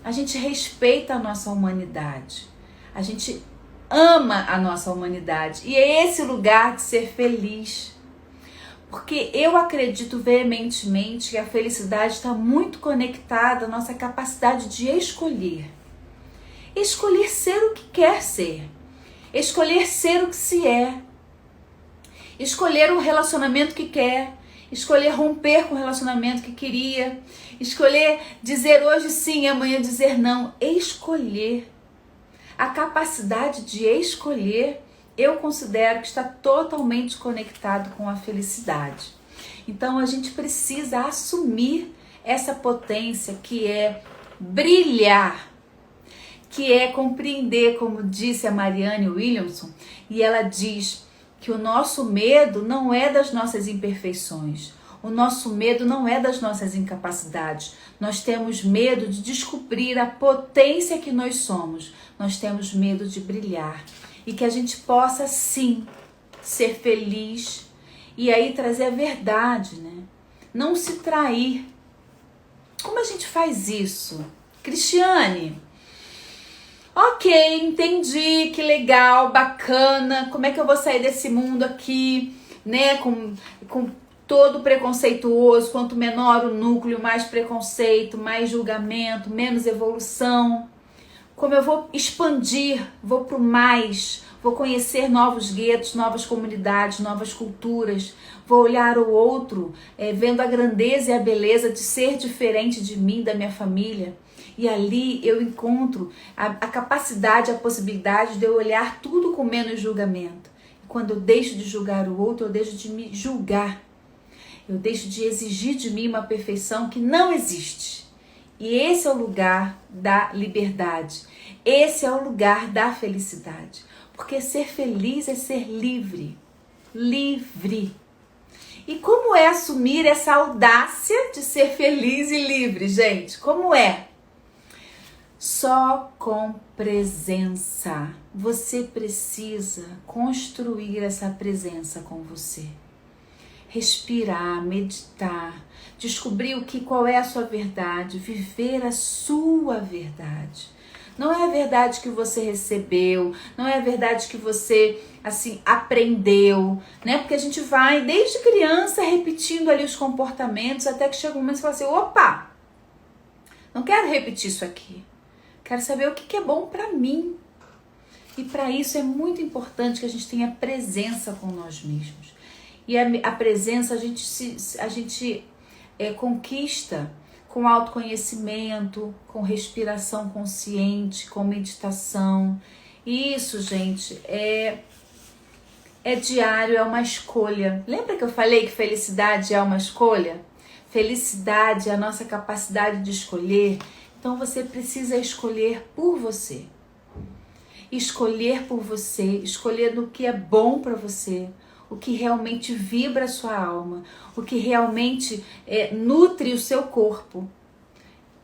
A gente respeita a nossa humanidade. A gente ama a nossa humanidade. E é esse o lugar de ser feliz. Porque eu acredito veementemente que a felicidade está muito conectada à nossa capacidade de escolher. Escolher ser o que quer ser. Escolher ser o que se é. Escolher o relacionamento que quer. Escolher romper com o relacionamento que queria. Escolher dizer hoje sim e amanhã dizer não. Escolher. A capacidade de escolher, eu considero que está totalmente conectado com a felicidade. Então a gente precisa assumir essa potência que é brilhar, que é compreender, como disse a Marianne Williamson, e ela diz que o nosso medo não é das nossas imperfeições, o nosso medo não é das nossas incapacidades, nós temos medo de descobrir a potência que nós somos, nós temos medo de brilhar, e que a gente possa sim ser feliz, e aí trazer a verdade, né? Não se trair. Como a gente faz isso? Cristiane, ok, entendi, que legal, bacana, como é que eu vou sair desse mundo aqui, né, com todo preconceituoso. Quanto menor o núcleo, mais preconceito, mais julgamento, menos evolução. Como eu vou expandir, vou para o mais, vou conhecer novos guetos, novas comunidades, novas culturas, vou olhar o outro, vendo a grandeza e a beleza de ser diferente de mim, da minha família. E ali eu encontro a capacidade, a possibilidade de eu olhar tudo com menos julgamento. E quando eu deixo de julgar o outro, eu deixo de me julgar. Eu deixo de exigir de mim uma perfeição que não existe. E esse é o lugar da liberdade. Esse é o lugar da felicidade. Porque ser feliz é ser livre. Livre. E como é assumir essa audácia de ser feliz e livre, gente? Como é? Só com presença. Você precisa construir essa presença com você. Respirar, meditar, descobrir qual é a sua verdade, viver a sua verdade. Não é a verdade que você recebeu, não é a verdade que você aprendeu, né? Porque a gente vai desde criança repetindo ali os comportamentos até que chega um momento que você fala assim, opa, não quero repetir isso aqui. Quero saber o que é bom para mim. E para isso é muito importante que a gente tenha presença com nós mesmos. E a presença a gente conquista com autoconhecimento, com respiração consciente, com meditação. E isso, gente, é diário, é uma escolha. Lembra que eu falei que felicidade é uma escolha? Felicidade é a nossa capacidade de escolher. Então você precisa escolher por você. Escolher por você, escolher do que é bom para você, o que realmente vibra a sua alma, o que realmente nutre o seu corpo.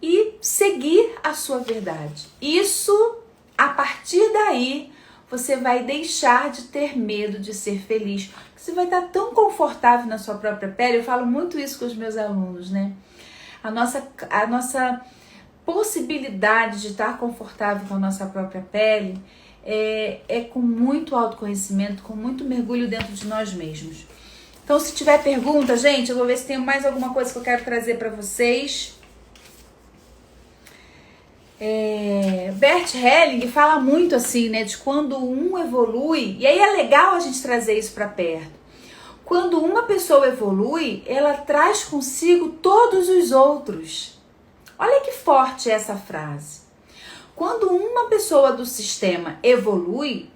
E seguir a sua verdade. Isso, a partir daí, você vai deixar de ter medo de ser feliz. Você vai estar tão confortável na sua própria pele. Eu falo muito isso com os meus alunos, né? A nossa possibilidade de estar confortável com a nossa própria pele é com muito autoconhecimento, com muito mergulho dentro de nós mesmos. Então, se tiver pergunta, gente, eu vou ver se tem mais alguma coisa que eu quero trazer para vocês. Bert Helling fala muito assim, né, de quando um evolui, e aí é legal a gente trazer isso para perto. Quando uma pessoa evolui, ela traz consigo todos os outros. Olha que forte essa frase. Quando uma pessoa do sistema evolui,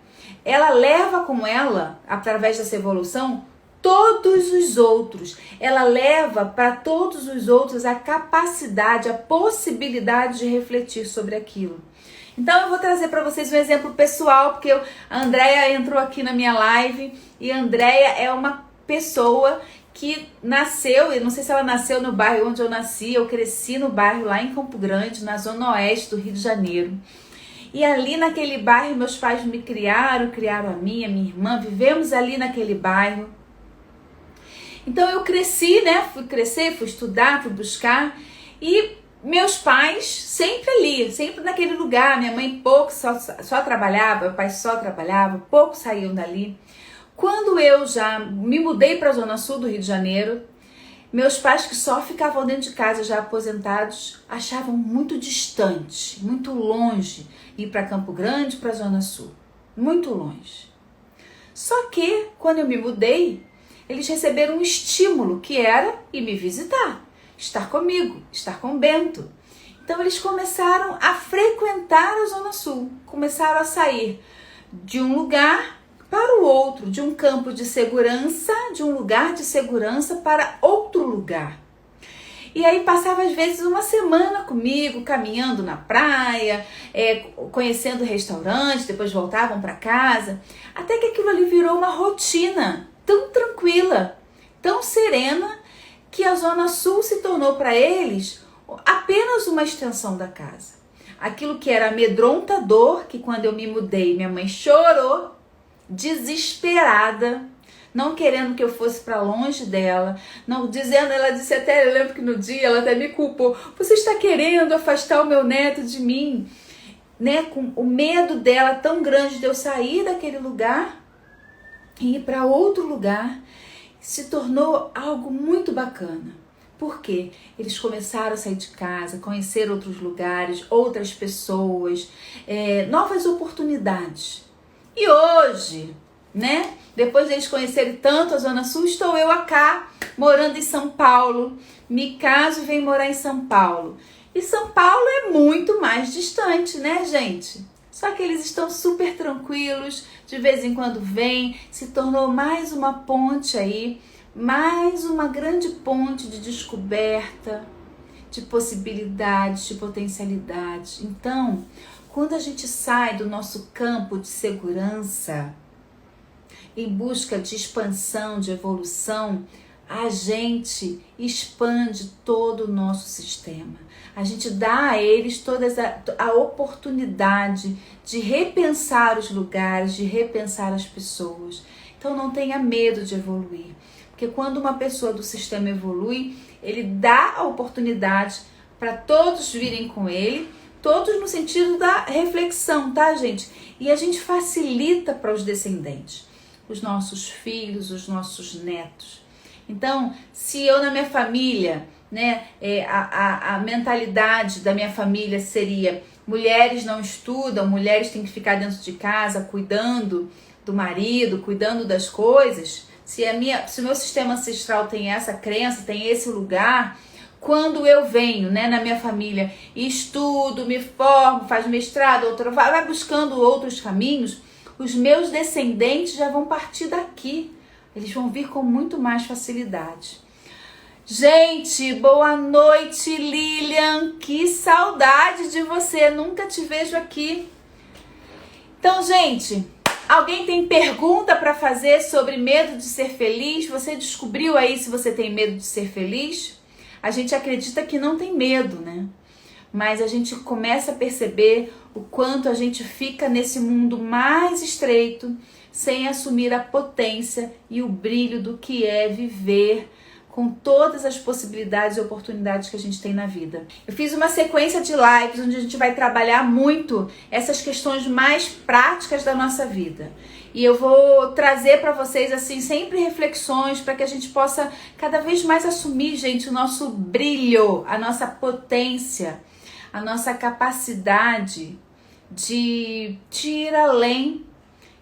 ela leva com ela, através dessa evolução, todos os outros. Ela leva para todos os outros a capacidade, a possibilidade de refletir sobre aquilo. Então eu vou trazer para vocês um exemplo pessoal, porque a Andréia entrou aqui na minha live e a Andréia é uma pessoa que nasceu, eu não sei se ela nasceu no bairro onde eu nasci, eu cresci no bairro lá em Campo Grande, na zona oeste do Rio de Janeiro. E ali naquele bairro meus pais me criaram a minha irmã, vivemos ali naquele bairro. Então eu cresci, né? Fui estudar, fui buscar. E meus pais sempre ali, sempre naquele lugar. Minha mãe pouco só trabalhava, meu pai só trabalhava, pouco saíam dali. Quando eu já me mudei para a zona sul do Rio de Janeiro, meus pais que só ficavam dentro de casa já aposentados, achavam muito distante, muito longe ir para Campo Grande, para a zona sul. Muito longe. Só que quando eu me mudei, eles receberam um estímulo que era ir me visitar, estar comigo, estar com o Bento. Então eles começaram a frequentar a Zona Sul, começaram a sair de um lugar para o outro, de um campo de segurança, de um lugar de segurança para outro lugar. E aí passava às vezes uma semana comigo, caminhando na praia, conhecendo restaurantes, depois voltavam para casa, até que aquilo ali virou uma rotina tão tranquila, tão serena, que a Zona Sul se tornou para eles apenas uma extensão da casa. Aquilo que era amedrontador, que quando eu me mudei, minha mãe chorou, desesperada, não querendo que eu fosse para longe dela, ela disse até, eu lembro que no dia ela até me culpou, você está querendo afastar o meu neto de mim, né? Com o medo dela tão grande de eu sair daquele lugar e ir para outro lugar. se tornou algo muito bacana. Por quê? Eles começaram a sair de casa, conhecer outros lugares, outras pessoas, novas oportunidades. E hoje, né? Depois deles conhecerem tanto a Zona Sul, estou eu cá, morando em São Paulo. Me caso e venho morar em São Paulo. E São Paulo é muito mais distante, né, gente? Só que eles estão super tranquilos, de vez em quando vêm, se tornou mais uma ponte aí, mais uma grande ponte de descoberta, de possibilidades, de potencialidades. Então, quando a gente sai do nosso campo de segurança em busca de expansão, de evolução, a gente expande todo o nosso sistema. A gente dá a eles toda a oportunidade de repensar os lugares, de repensar as pessoas. Então não tenha medo de evoluir. Porque quando uma pessoa do sistema evolui, ele dá a oportunidade para todos virem com ele, todos no sentido da reflexão, tá, gente? E a gente facilita para os descendentes, os nossos filhos, os nossos netos. Então, se eu na minha família, né, a mentalidade da minha família seria: mulheres não estudam, mulheres têm que ficar dentro de casa cuidando do marido, cuidando das coisas. Se o meu sistema ancestral tem essa crença, tem esse lugar, quando eu venho, né, na minha família, estudo, me formo, faz mestrado, vai buscando outros caminhos, os meus descendentes já vão partir daqui. Eles vão vir com muito mais facilidade. Gente, boa noite, Lilian. Que saudade de você. Nunca te vejo aqui. Então, gente, alguém tem pergunta para fazer sobre medo de ser feliz? Você descobriu aí se você tem medo de ser feliz? A gente acredita que não tem medo, né? Mas a gente começa a perceber o quanto a gente fica nesse mundo mais estreito, sem assumir a potência e o brilho do que é viver com todas as possibilidades e oportunidades que a gente tem na vida. Eu fiz uma sequência de lives onde a gente vai trabalhar muito essas questões mais práticas da nossa vida. E eu vou trazer para vocês, assim, sempre reflexões para que a gente possa cada vez mais assumir, gente, o nosso brilho, a nossa potência, a nossa capacidade de ir além.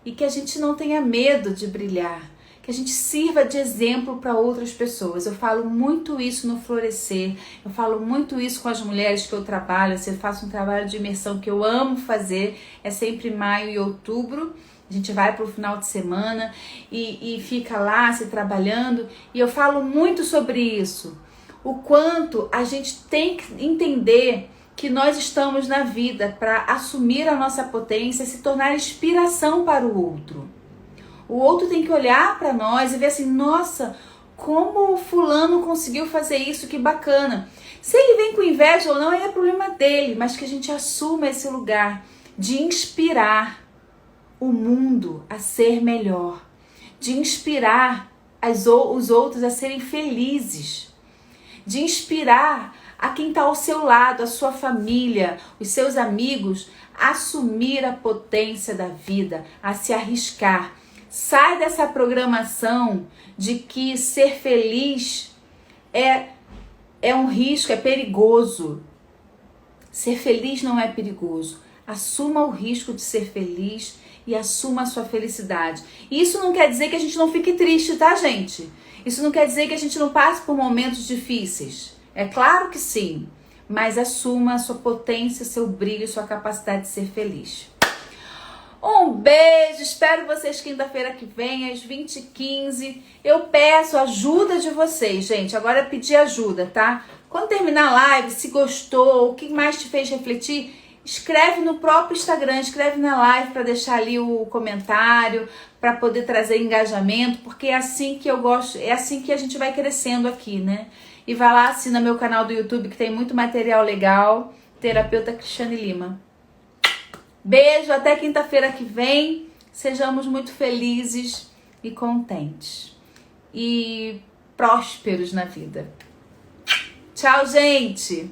E que a gente não tenha medo de brilhar, que a gente sirva de exemplo para outras pessoas. Eu falo muito isso no Florescer, eu falo muito isso com as mulheres que eu trabalho. Eu faço um trabalho de imersão que eu amo fazer, é sempre maio e outubro. A gente vai para o final de semana e fica lá se trabalhando. E eu falo muito sobre isso, o quanto a gente tem que entender que nós estamos na vida para assumir a nossa potência e se tornar inspiração para o outro. O outro tem que olhar para nós e ver assim: nossa, como o fulano conseguiu fazer isso, que bacana. Se ele vem com inveja ou não, aí é problema dele, mas que a gente assuma esse lugar de inspirar o mundo a ser melhor, de inspirar os outros a serem felizes, de inspirar a quem está ao seu lado, a sua família, os seus amigos, a assumir a potência da vida, a se arriscar. Sai dessa programação de que ser feliz é um risco, é perigoso. Ser feliz não é perigoso. Assuma o risco de ser feliz e assuma a sua felicidade. E isso não quer dizer que a gente não fique triste, tá, gente? Isso não quer dizer que a gente não passe por momentos difíceis. É claro que sim, mas assuma a sua potência, seu brilho, sua capacidade de ser feliz. Um beijo, espero vocês quinta-feira que vem, às 20h15. Eu peço a ajuda de vocês, gente. Agora é pedir ajuda, tá? Quando terminar a live, se gostou, o que mais te fez refletir, escreve no próprio Instagram, escreve na live para deixar ali o comentário, para poder trazer engajamento, porque é assim que eu gosto, é assim que a gente vai crescendo aqui, né? E vai lá, assina meu canal do YouTube que tem muito material legal. Terapeuta Cristiane Lima. Beijo, até quinta-feira que vem. Sejamos muito felizes e contentes. E prósperos na vida. Tchau, gente!